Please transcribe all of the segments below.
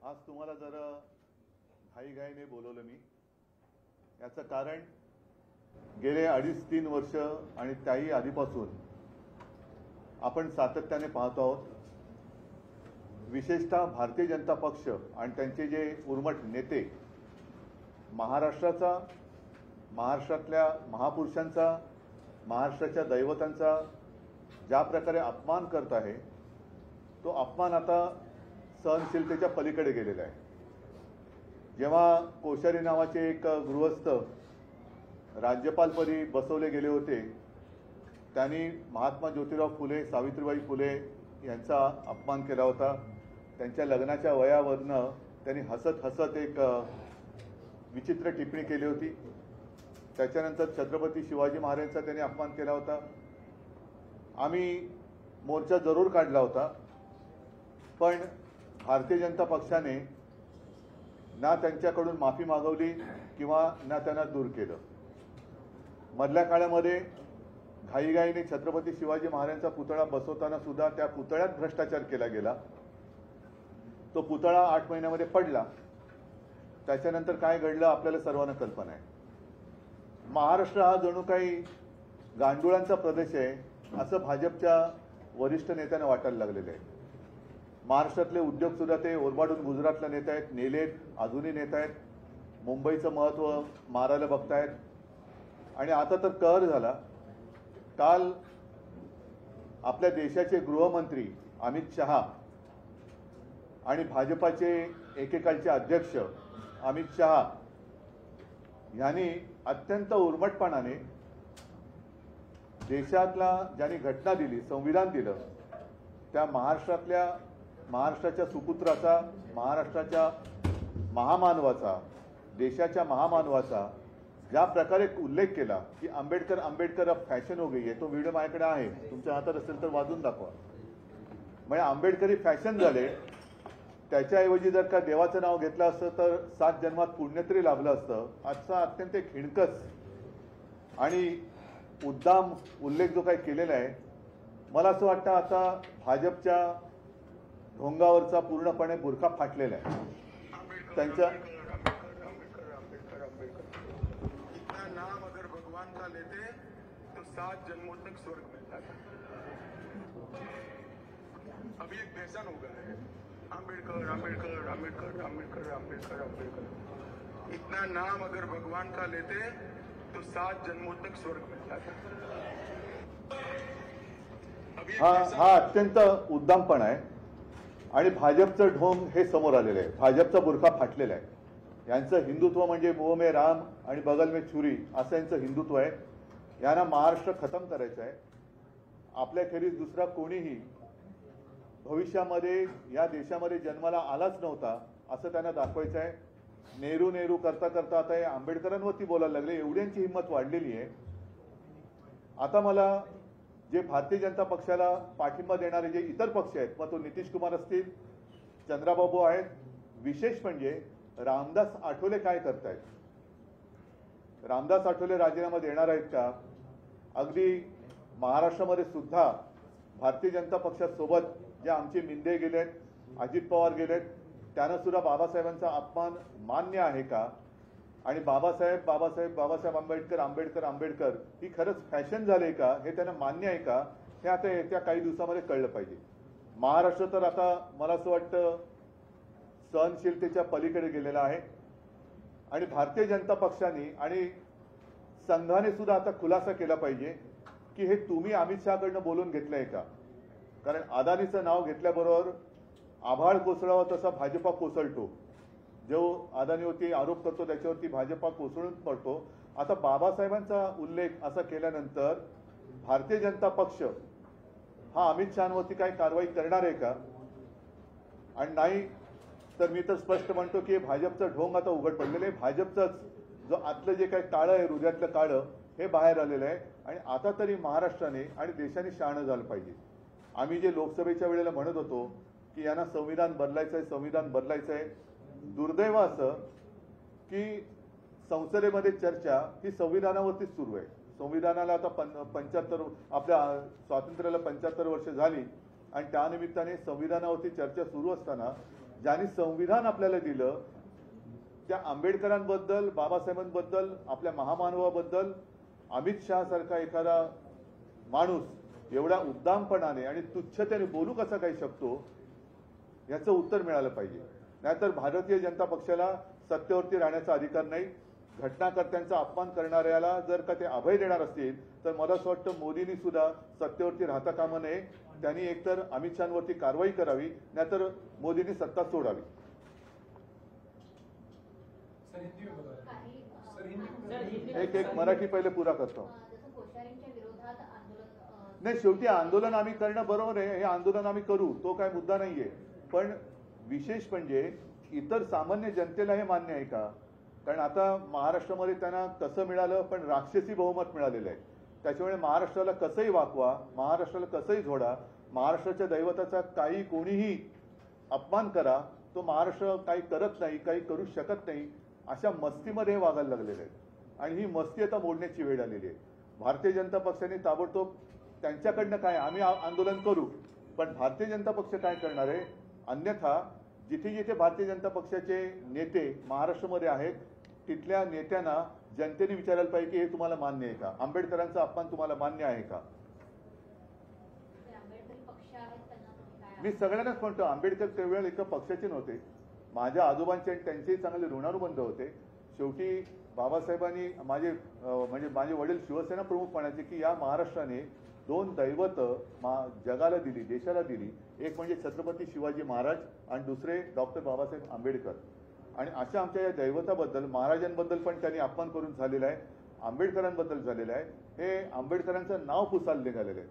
आज तुम्हाला जरा घाईघाईने बोलवलं मी। याचं कारण गेले 2.5-3 वर्ष आणि त्याही आधीपासून आपण सातत्याने पाहतो आहोत, विशेषतः भारतीय जनता पक्ष आणि त्यांचे जे उर्मट नेते महाराष्ट्राचा, महाराष्ट्रातल्या महापुरुषांचा, महाराष्ट्राच्या दैवतांचा ज्या प्रकारे अपमान करत आहे, तो अपमान आता सहनशीलतेच्या पलीकडे गेलेला आहे। जेव्हा कोश्यारी नावाचे एक गृहस्थ राज्यपालपदी बसवले गेले होते, त्यांनी महात्मा ज्योतिराव फुले, सावित्रीबाई फुले यांचा अपमान केला होता। त्यांच्या लग्नाच्या वयावरनं त्यांनी हसत हसत एक विचित्र टिप्पणी केली होती। त्याच्यानंतर छत्रपती शिवाजी महाराजांचा त्यांनी अपमान केला होता। आम्ही मोर्चा जरूर काढला होता, पण भारतीय जनता पक्षाने ना त्यांच्याकडून माफी मागवली किंवा ना त्यांना दूर केलं। मधल्या काळामध्ये घाईघाईने छत्रपती शिवाजी महाराजांचा पुतळा बसवताना सुद्धा त्या पुतळ्यात भ्रष्टाचार केला गेला। तो पुतळा 8 महिन्यामध्ये पडला। त्याच्यानंतर काय घडलं आपल्याला सर्वांना कल्पना आहे। महाराष्ट्र हा जणू काही गांडुळांचा प्रदेश आहे असं भाजपच्या वरिष्ठ नेत्यांना वाटायला लागलेलं आहे। महाराष्ट्रातले उद्योग सुद्धा ते ओरबाडून गुजरातला नेत आहेत, नेलेत, अजूनही नेत आहेत, मुंबईचं महत्त्व मारायला बघतायत। आणि आता तर कहर झाला, काल आपल्या देशाचे गृहमंत्री अमित शहा आणि भाजपाचे एकेकाळचे अध्यक्ष अमित शहा यांनी अत्यंत उर्मटपणाने देशातला ज्यांनी घटना दिली, संविधान दिलं, त्या महाराष्ट्राच्या सुपुत्राचा, महाराष्ट्राच्या महामानवाचा, देशाच्या महामानवाचा ज्या प्रकारे उल्लेख केला की आंबेडकर अब फॅशन हो गई है, तो व्हिडिओ माझ्याकडे आहे, तुमच्या हातात असेल तर वाजून दाखवा। म्हणजे आंबेडकरी फॅशन झाले, त्याच्याऐवजी जर का देवाचं नाव घेतलं असतं तर 7 जन्मात पुण्य तरी लाभलं असतं। आजचा अत्यंत खिणकस आणि उद्दाम उल्लेख जो काही केलेला आहे, मला असं वाटतं आता भाजपच्या ढोंगावरचा पूर्णपणे बुरखा फाटलेला आहे। त्यांच्या इतना नाम अगर भगवान का लेते तो 7 जन्मों तक स्वर्ग मिलता था। अभी एक फैशन हो गया है, आंबेडकर आंबेडकर आंबेडकर आंबेडकर आंबेडकर आंबेडकर। इतना नाम अगर भगवान का लेते तो 7 जन्मों तक स्वर्ग मिलता था। हा अत्यंत उद्दामपणा आहे आणि भाजपचं ढोंग हे समोर आलेलं आहे। भाजपचा बुरखा फाटलेला आहे। यांचं हिंदुत्व म्हणजे मुंह में राम आणि बगल में छुरी असं यांचं हिंदुत्व आहे। यांना महाराष्ट्र खतम करायचं आहे। आपल्याखेरीज दुसरा कोणीही भविष्यामध्ये या देशामध्ये जन्माला आलाच नव्हता असं त्यांना दाखवायचं आहे। नेहरू नेहरू करता करता आता हे आंबेडकरांवरती बोलायला लागले, एवढ्यांची हिंमत वाढलेली आहे। आता मला जे भारतीय जनता पक्षाला पाठिंबा देणारे जे इतर पक्ष आहेत, मग तो नितीश कुमार असतील, चंद्राबाबू आहेत, विशेष म्हणजे रामदास आठवले काय करतायत? रामदास आठवले राजीनामा देणार आहेत का? अगदी महाराष्ट्रामध्ये सुद्धा भारतीय जनता पक्षासोबत जे आमचे मिंदे गेलेत, अजित पवार गेलेत, त्यांना सुद्धा बाबासाहेबांचा अपमान मान्य आहे का? आणि बाबासाहेब आंबेडकर ही खरंच फॅशन झाले का, हे त्यांना मान्य आहे का, हे आता येत्या काही दिवसामध्ये कळलं पाहिजे। महाराष्ट्र तर आता मला असं वाटतं सहनशीलतेच्या पलीकडे गेलेला आहे आणि भारतीय जनता पक्षाने आणि संघाने सुद्धा आता खुलासा केला पाहिजे की हे तुम्ही अमित शहाकडनं बोलून घेतलंय का? कारण अदानीचं नाव घेतल्याबरोबर आभाळ कोसळावा तसा भाजपा कोसळतो। जो अदानीवरती आरोप करतो त्याच्यावरती भाजपा कोसळून पडतो। आता बाबासाहेबांचा उल्लेख असा केल्यानंतर भारतीय जनता पक्ष हा अमित शहांवरती काही कारवाई करणार आहे का? आणि नाही तर मी तर स्पष्ट म्हणतो की भाजपचं ढोंग आता उघड पडलेलं आहे। भाजपचंच जो आतलं जे काही काळं आहे, हृदयातलं काळं, हे बाहेर आलेलं आहे। आणि आता तरी महाराष्ट्राने आणि देशाने शहाणं झालं पाहिजे। आम्ही जे लोकसभेच्या वेळेला म्हणत होतो की यांना संविधान बदलायचं आहे, दुर्दैव असं की संसदेमध्ये चर्चा ही संविधानावरतीच सुरू आहे। संविधानाला आता 75 आपल्या स्वातंत्र्याला 75 वर्ष झाली आणि त्यानिमित्ताने संविधानावरती चर्चा सुरू असताना ज्यांनी संविधान आपल्याला दिलं त्या आंबेडकरांबद्दल, बाबासाहेबांबद्दल, आपल्या महामानवाबद्दल अमित शहा सारखा एखादा माणूस एवढ्या उद्दामपणाने आणि तुच्छतेने बोलू कसा काही शकतो याचं उत्तर मिळालं पाहिजे. नाहीतर भारतीय जनता पक्षाला सत्तेवरती राहण्याचा अधिकार नाही. घटनाकर्त्यांचा अपमान करणाऱ्याला जर का ते अभय देणार असतील तर मला असं वाटतं मोदींनी सुद्धा सत्तेवरती राहता कामा नये. त्यांनी एकतर अमित शहांवरती कारवाई करावी, नाहीतर मोदींनी सत्ता सोडावी. एक मराठी पहिले पुरा करतो. नाही, शेवटी आंदोलन आम्ही करणं बरोबर आहे. हे आंदोलन आम्ही करू, तो काय मुद्दा नाहीये. पण विशेष म्हणजे इतर सामान्य जनतेला हे मान्य आहे का? कारण आता महाराष्ट्रामध्ये त्यांना कसं मिळालं, पण राक्षसी बहुमत मिळालेलं आहे. त्याच्यामुळे महाराष्ट्राला कसंही वाकवा, महाराष्ट्राला कसंही झोडा, महाराष्ट्राच्या दैवताचा काही कोणीही अपमान करा, तो महाराष्ट्र काही करत नाही, काही करू शकत नाही, अशा मस्तीमध्ये हे वागायला लागलेले आहेत. आणि ही मस्ती आता मोडण्याची वेळ आलेली आहे. भारतीय जनता पक्षाने ताबडतोब त्यांच्याकडनं काय आम्ही आंदोलन करू, पण भारतीय जनता पक्ष काय करणार आहे? अन्यथा जिथे जिथे भारतीय जनता पक्षाचे नेते महाराष्ट्रामध्ये आहेत तिथल्या नेत्यांना जनतेने विचारायला पाहिजे की हे तुम्हाला मान्य आहे का? आंबेडकरांचा अपमान तुम्हाला मान्य आहे का? मी सगळ्यांनाच म्हणतो, आंबेडकर त्यावेळेला एका पक्षाचे नव्हते. माझ्या आजोबांचे आणि त्यांचेही चांगले ऋणानुबंध होते. शेवटी बाबासाहेबांनी माझे वडील शिवसेना प्रमुख म्हणायचे की या महाराष्ट्राने दोन दैवत जगाला दिली, देशाला दिली. एक म्हणजे छत्रपती शिवाजी महाराज आणि दुसरे डॉक्टर बाबासाहेब आंबेडकर. आणि अशा आमच्या या दैवताबद्दल, महाराजांबद्दल पण त्यांनी अपमान करून झालेला आहे, आंबेडकरांबद्दल झालेला आहे. हे आंबेडकरांचं नाव पुसायला निघालेलं आहे.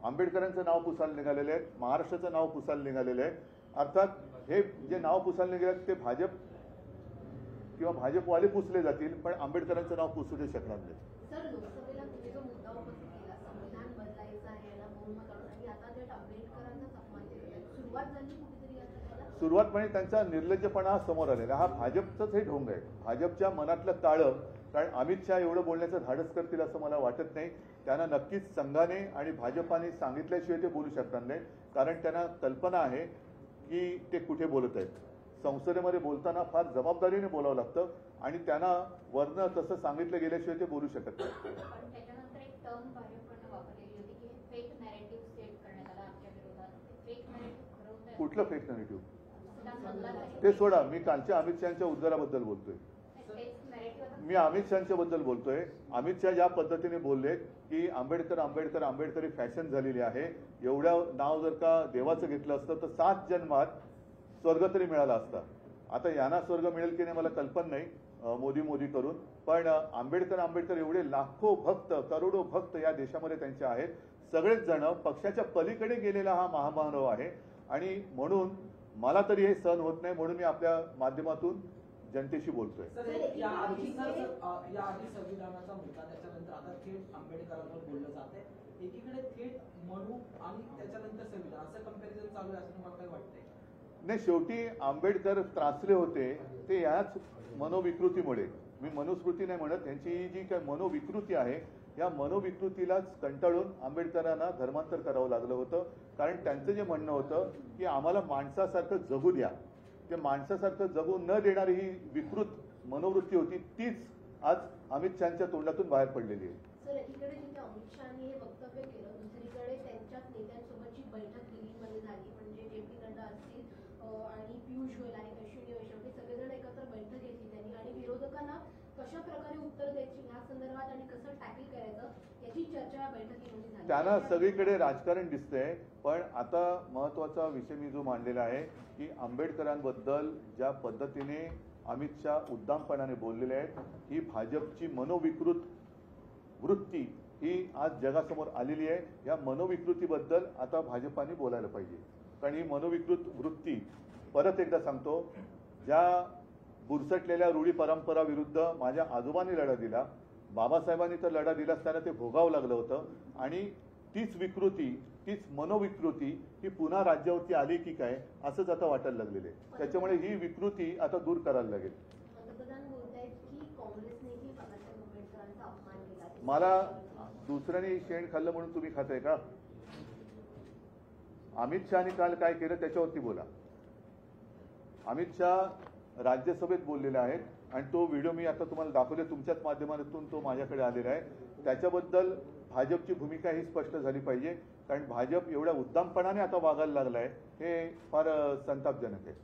आंबेडकरांचं नाव पुसायला निघालेलं आहे, महाराष्ट्राचं नाव पुसायला निघालेलं आहे. अर्थात हे जे नाव पुसायला निघाले ते भाजप किंवा भाजपवाले पुसले जातील, पण आंबेडकरांचं नाव पुसू शकणार नाही. सर, लोकसभेला तुम्ही जो मुद्दा उपस्थित केला, संविधान बदलायचं आहे याला बहुमत आणून, आणि आता थेट आंबेडकरांचाच अपमान केला, सुरुवात झाली कुठेतरी आता? सुरुवात म्हणजे त्यांचा निर्लज्जपणा समोर आलेला. हा भाजपचाच हे ढोंग आहे, भाजपच्या मनातलं ताळं. कारण अमित शहा एवढं बोलण्याचं धाडस करतील असं मला वाटत नाही. त्यांना नक्कीच संघाने आणि भाजपाने सांगितल्याशिवाय ते बोलू शकणार नाही. कारण त्यांना कल्पना आहे की ते कुठे बोलत आहेत. संसदेमध्ये बोलताना फार जबाबदारीने बोलावं लागतं आणि त्यांना वरनं तसं सांगितलं गेल्याशिवाय ते बोलू शकत नाही. पण त्याच्यानंतर एक टर्म भाजपकडनं वापरलेली होती की फेक नॅरेटिव्ह सेट करण्यात आला आमच्या विरोधात. फेक नॅरेटिव्ह खरवत आहे. कुठलं फेक नॅरेटिव्ह? ते सोडा, मी कालच्या अमित शहाच्या उद्गाराबद्दल बोलतोय. मी अमित शहाच्या बद्दल बोलतोय. अमित शहा ज्या पद्धतीने बोलले की आंबेडकर आंबेडकर आंबेडकर फॅशन झालेली आहे, एवढं नाव जर का देवाचं घेतलं असतं तर 7 जन्मात स्वर्ग तरी मिळाला असता. आता यांना स्वर्ग मिळेल की नाही मला कल्पना नाही, मोदी करून. पण आंबेडकर आंबेडकर एवढे लाखो भक्त, करोडो भक्त या देशामध्ये त्यांचे आहेत. सगळेच जण पक्षाच्या पलीकडे गेलेला हा महामानव आहे. आणि म्हणून मला तरी हे सहन होत नाही, म्हणून मी आपल्या माध्यमातून जनतेशी बोलतोय. या आधी संविधानाचा मुद्दा, त्याच्यानंतर आता थेट आंबेडकरांवर बोललं जात आहे. एकीकडे थेट मनू आणि त्याच्यानंतर संविधान असं कंपॅरिझन चालू आहे असं मला काय वाटतंय? नाही, शेवटी आंबेडकर त्रासले होते ते याच मनोविकृतीमुळे. मी मनुस्मृती नाही म्हणत, त्यांची जी काही मनोविकृती आहे या मनोविकृतीलाच कंटाळून आंबेडकरांना धर्मांतर करावं लागलं होतं. कारण त्यांचं जे म्हणणं होतं की आम्हाला माणसासारखं जगू द्या. ते माणसासारखं जगू न देणारी ही विकृत मनोवृत्ती होती, तीच आज अमित शहाच्या तोंडातून बाहेर पडलेली आहे. सर, एकीकडे जिथे अमित शहानी हे वक्तव्य केलं, दुसरीकडे त्यांच्याच नेत्यांसोबतची बैठक दिल्लीमध्ये झाली. म्हणजे जे.पी. नड्डा असतील आणि पियुष गोयल आणि अश्विनी वैष्णव हे सगळेजण एकत्र बैठक घेतली त्यांनी. आणि विरोधकांना कशा प्रकारे उत्तर द्यायची ह्या संदर्भात आणि कसं टॅकल करायचं याची चर्चा या बैठकीमध्ये झाली. त्यांना सगळीकडे राजकारण दिसतंय. पण आता महत्वाचा विषय मी जो मांडलेला आहे की आंबेडकरांबद्दल ज्या पद्धतीने अमित शहा उद्दामपणाने बोललेले आहेत, ही भाजपची मनोविकृत वृत्ती ही आज जगासमोर आलेली आहे. या मनोविकृतीबद्दल आता भाजपाने बोलायला पाहिजे. कारण ही मनोविकृत वृत्ती, परत एकदा सांगतो, ज्या बुरसटलेल्या रूढी परंपरा विरुद्ध माझ्या आजोबांनी लढा दिला, बाबासाहेबांनी तर लढा दिला असताना ते भोगावं लागलं होतं. आणि तीच विकृती, तीच मनोविकृती ही पुन्हा राज्यावरती आली की काय असंच आता वाटायला लागलेलं आहे. त्याच्यामुळे ही विकृती आता दूर करायला लागेल. पंतप्रधान बोलतायत की काँग्रेसनेही बाबासाहेब आंबेडकरांचा अपमान केला. मला दुसऱ्याने शेण खाल्लं म्हणून तुम्ही खाताय का? अमित शहानी काल काय केलं त्याच्यावरती बोला. अमित शहा राज्यसभेत बोललेले आहेत आणि तो व्हिडिओ मी आता तुम्हाला दाखवले, तुमच्याच माध्यमातून तो माझ्याकडे आलेला आहे. त्याच्याबद्दल भाजपची भूमिका ही स्पष्ट झाली पाहिजे, कारण भाजप एवढ्या उद्दामपणाने आता वागायला लागला आहे, हे फार संतापजनक है.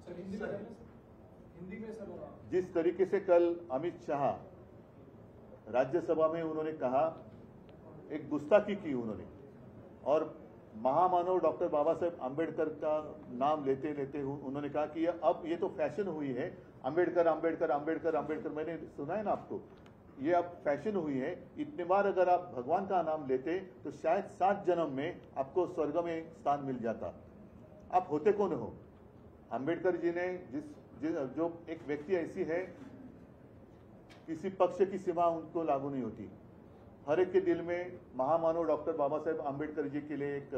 हिंदी में सर जिस तरीके से कल अमित शाह राज्यसभा में उन्होंने कहा, एक गुस्ताखी की उन्होंने, और महामानव डॉक्टर बाबा साहेब आम्बेडकर का नाम लेते लेते उन्होंने कहा कि अब ये तो फैशन हुई है, आम्बेडकर आम्बेडकर आम्बेडकर आम्बेडकर, मैंने सुना है ना आपको, ये अब फैशन हुई है. इतने बार अगर आप भगवान का नाम लेते तो शायद 7 जन्म में आपको स्वर्ग में स्थान मिल जाता. आप होते कौन हो? आम्बेडकर जी ने जो एक व्यक्ति ऐसी है, किसी पक्ष की सीमा उनको लागू नहीं होती. हर एक के दिल में महामानव डॉक्टर बाबा साहेब आम्बेडकर जी के लिए एक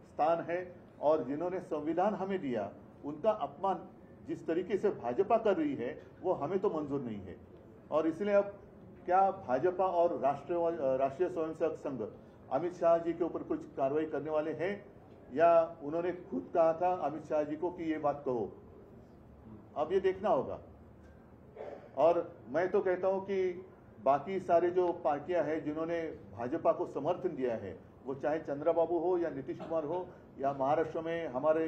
स्थान है, और जिन्होंने संविधान हमें दिया उनका अपमान जिस तरीके से भाजपा कर रही है वो हमें तो मंजूर नहीं है. और इसलिए अब क्या भाजपा और राष्ट्रीय स्वयंसेवक संघ अमित शाह जी के ऊपर कुछ कार्रवाई करने वाले हैं, या उन्होंने खुद कहा था अमित शाह जी को कि ये बात कहो? अब ये देखना होगा. और मैं तो कहता हूं कि बाकी सारे जो पार्टियां हैं जिन्होंने भाजपा को समर्थन दिया है, वो चाहे चंद्रबाबू हो या नीतीश कुमार हो, या महाराष्ट्र में हमारे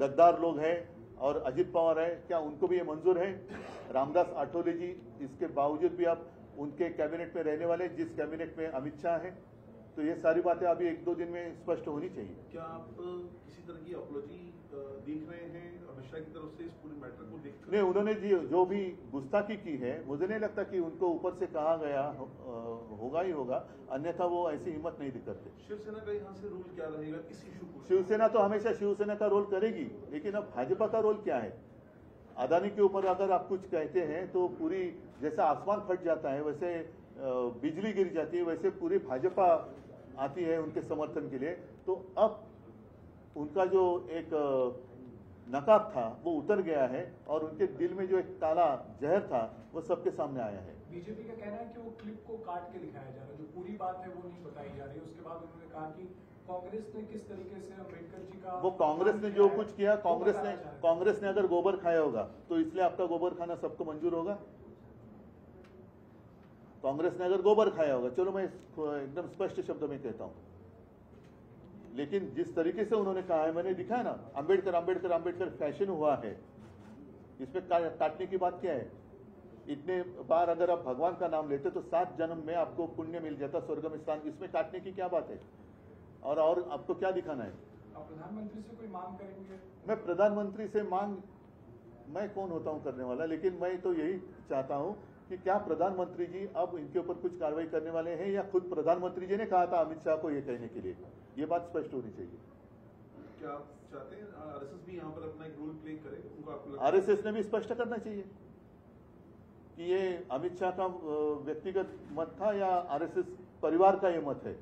गद्दार लोग हैं और अजित पवार है, क्या उनको भी ये मंजूर है? रामदास आठवले जी, इसके बावजूद भी आप उनके कैबिनेट में रहने वाले, जिस कैबिनेट में अमित शाह है, तो ये सारी बातें अभी 1-2 दिन में स्पष्ट होनी चाहिए. क्या आप किसी तरह की अपॉलॉजी देख रहे हैं अमित शाह की तरफ से इस पूरे मैटर को देखकर? नहीं, उन्होंने जो भी गुस्ताखी की है, मुझे नहीं लगता कि उनको ऊपर से कहा गया होगा ही होगा, अन्यथा वो ऐसी हिम्मत नहीं करते. शिवसेना का यहाँ से रोल क्या रहेगा इस इशू को? शिवसेना तो हमेशा शिवसेना का रोल करेगी, लेकिन अब भाजपा का रोल क्या है? अदानी के ऊपर अगर आप कुछ कहते हैं तो पूरी, जैसा आसमान फट जाता है वैसे बिजली गिर जाती है, वैसे पूरी भाजपा आती है उनके समर्थन के लिए. तो अब उनका जो एक नकाब था वो उतर गया है, और उनके दिल में जो एक काला जहर था वो सबके सामने आया है. बीजेपी का कहना है कि वो क्लिप को काट के दिखाया जा रहा है, जो पूरी बात है वो नहीं बताई जा रही. उसके बाद उन्होंने कहा कि कांग्रेस ने किस तरीके से अम्बेडकर जी का, वो कांग्रेस ने जो कुछ किया, कांग्रेस ने अगर गोबर खाया होगा तो इसलिए आपका गोबर खाना सबको मंजूर होगा? कांग्रेस ने अगर गोबर खाया होगा, चलो मैं एकदम स्पष्ट शब्दों में कहता हूं, लेकिन जिस तरीके से उन्होंने कहा है, मैंने दिखा है ना, आम्बेडकर आम्बेडकर आम्बेडकर फैशन हुआ है, इसमें काटने की बात क्या है? इतने बार अगर आप भगवान का नाम लेते तो 7 जन्म में आपको पुण्य मिल जाता, स्वर्ग में स्थान. इसमें काटने की क्या बात है? और आपको क्या दिखाना है? आप प्रधानमंत्री से कोई मांग करेंगे? मैं प्रधानमंत्री से मांग, मैं कौन होता हूं करने वाला, लेकिन मैं तो यही चाहता हूं कि क्या प्रधानमंत्री जी अब इनके ऊपर कुछ कार्रवाई करने वाले हैं, या खुद प्रधानमंत्री जी ने कहा था अमित शाह को ये कहने के लिए? ये बात स्पष्ट होनी चाहिए. क्या आप चाहते हैं आरएसएस भी यहाँ पर अपना एक रोल प्ले करे? उनको आपको लगता है? आरएसएस ने भी स्पष्ट करना चाहिए कि ये अमित शाह का व्यक्तिगत मत था या आरएसएस परिवार का ये मत है.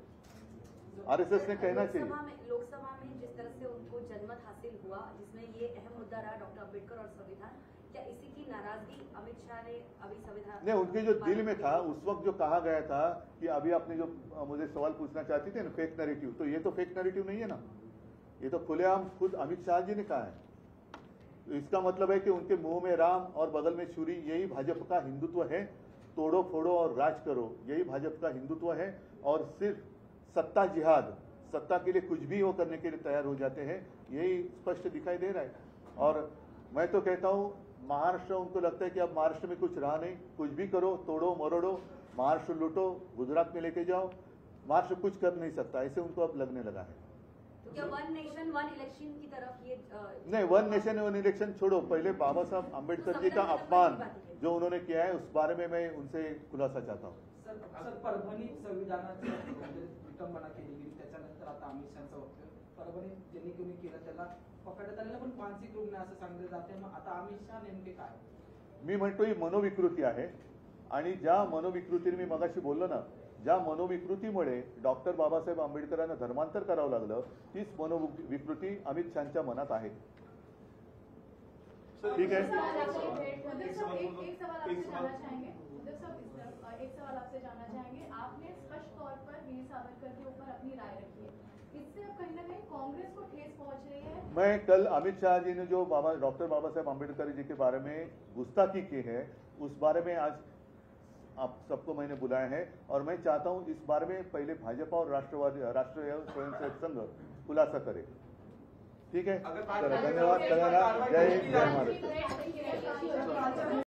आरएसएस ने कहना चाहिए. लोकसभा में जिस तरह से उनको जनमत हासिल हुआ, जिसमें ये अहम मुद्दा रहा डॉक्टर अम्बेडकर और संविधान, क्या इसी की नाराजगी अमित शाह ने अभी संविधान नहीं, उनके जो दिल में था उस वक्त जो कहा गया था कि अभी आपने जो मुझे सवाल पूछना चाहती थे ना, फेक नैरेटिव, तो ये तो फेक नैरेटिव नहीं है ना, ये तो खुलेआम खुद अमित शाह जी ने कहा है. तो इसका मतलब है कि उनके मुंह में राम और बगल में छुरी, यही भाजपा का हिंदुत्व है. तोड़ो फोड़ो और राज करो, यही भाजपा का हिंदुत्व है. और सिर्फ सत्ता जिहाद, सत्ता के लिए कुछ भी वो करने के लिए तैयार हो जाते हैं, यही स्पष्ट दिखाई दे रहा है. और मैं तो कहता हूं, महाराष्ट्र, उनको लगता है कि अब महाराष्ट्र में कुछ रहा नहीं, कुछ भी करो, तोड़ो मरोड़ो, महाराष्ट्र लूटो, गुजरात में लेके जाओ, महाराष्ट्र कुछ कर नहीं सकता, ऐसे उनको अब लगने लगा है. तो क्या वन नेशन वन इलेक्शन की तरफ ये नहीं, वन नेशन वन इलेक्शन छोड़ो, पहले बाबा साहब आम्बेडकर जी का अपमान जो उन्होंने किया है उस बारे में मैं उनसे खुलासा चाहता हूँ. सर परभणी संविधानाची विटंबना केली गेली, त्याच्यानंतर आता अमित शहाचं वक्तव्य, परभणी ज्यांनी कोणी केलं त्याला पकडण्यात आलेलं पण मानसिक रुग्ण असं सांगितलं जाते. मग आता अमित शहा नेमके काय? मी म्हणतो ही मनोविकृती आहे, आणि ज्या मनोविकृतीने मी मगाशी बोललो ना, ज्या मनोविकृतीमुळे डॉक्टर बाबासाहेब आंबेडकरांना धर्मांतर करावं लागलं, तीच मनोविकृती अमित शहाच्या मनात आहे. ठीक है. एक सवाल आपसे जानना चाहेंगे. आपने स्पष्ट तौर पर वीर सावरकर के ऊपर अपनी राय रखी है, इससे आप कहीं ना कहीं कांग्रेस को ठेस पहुंच रही है। मैं कल अमित शाह जी ने जो डॉक्टर बाबा साहेब आम्बेडकर जी के बारे में गुस्ताखी की है, उस बारे में आज आप सबको मैंने बुलाया है और मैं चाहता हूं इस बारे में पहले भाजपा और राष्ट्रीय स्वयंसेवक संघ खुलासा करे। ठीक है, अगर चलो धन्यवाद सगळ्यांना, जय हिंद जय महाराष्ट्र। है